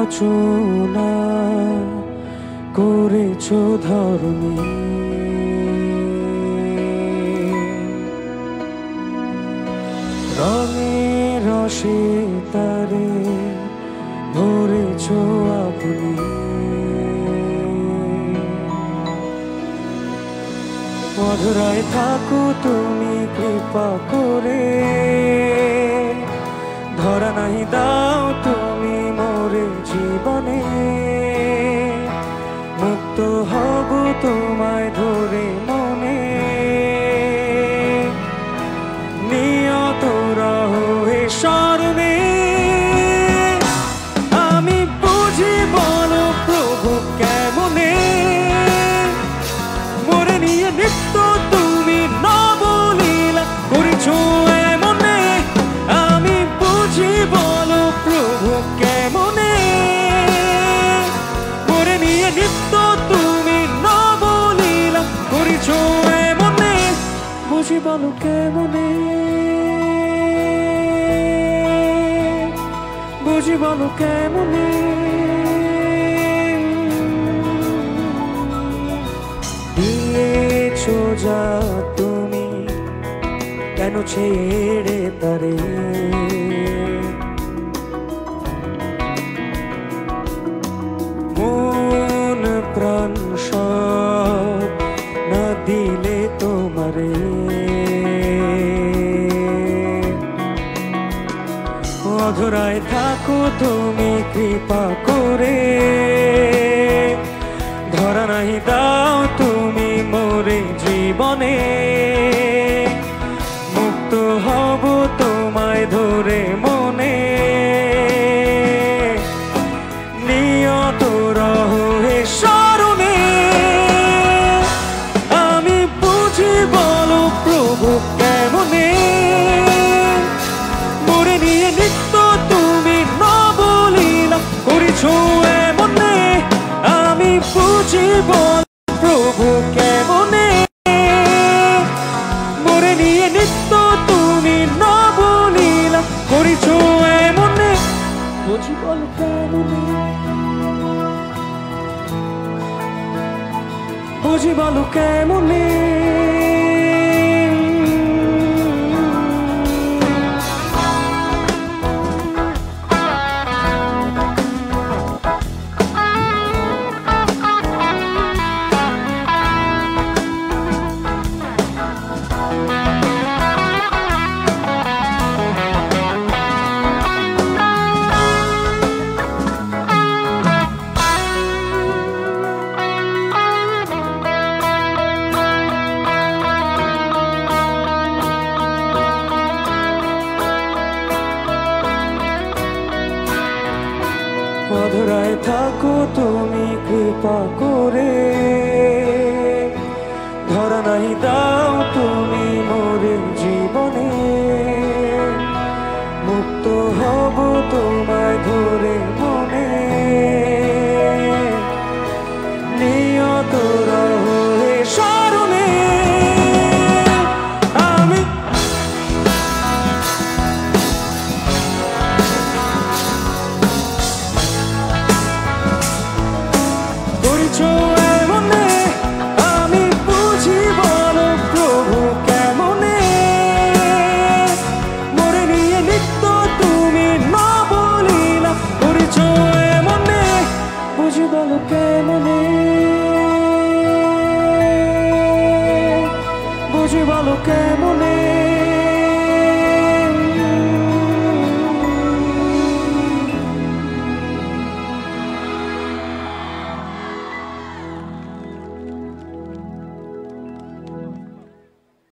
রচনা করেছো ধর্মী, রঙে রসে তারে ভরেছো আপনি। মধুরায় থাকো তুমি কৃপা করে, ধরা নাহি দাও তুমি মোরে জীবনে। মুক্ত হব তোমায় ধরে মনে, নিয়ত রহো হে স্মরণে। আমি বুঝি বলো প্রভু কেমনে, মোরে নিয়ে নিত্য তুমি নবলীলা করেছো এমনে। আমি বুঝি বলো প্রভু কেমনে, মোরে নিয়ে নিত্য তুমি নবলীলা করেছো এমনে। বুঝি বলো কেমনে, বুঝি বলো কেমনে। দিয়েছো যা তুমি কেন ছেড়ে তারে, মন প্রাণ সব না দিলে তোমারে। অধরায় থাকো তুমি কৃপা করে, ধরা নাহি দাও তুমি মোরে জীবনে। মুক্ত হব তোমায় ধরে মনে, নিয়ত রহো হে স্মরণে। আমি বুঝি বলো প্রভু কেমনে, মোরে নিয়ে নিত্য তুমি নবলীলা করেছো এমনে। আমি বুঝি বলো প্রভু কেমনে, মোরে নিয়ে নিত্য তুমি নবলীলা করেছো এমনে। বুঝি বলো কেমনে, বুঝি বলো কেমনে। অধরায় থাকো তুমি কৃপা করে, ধরা নাহি দাও তুমি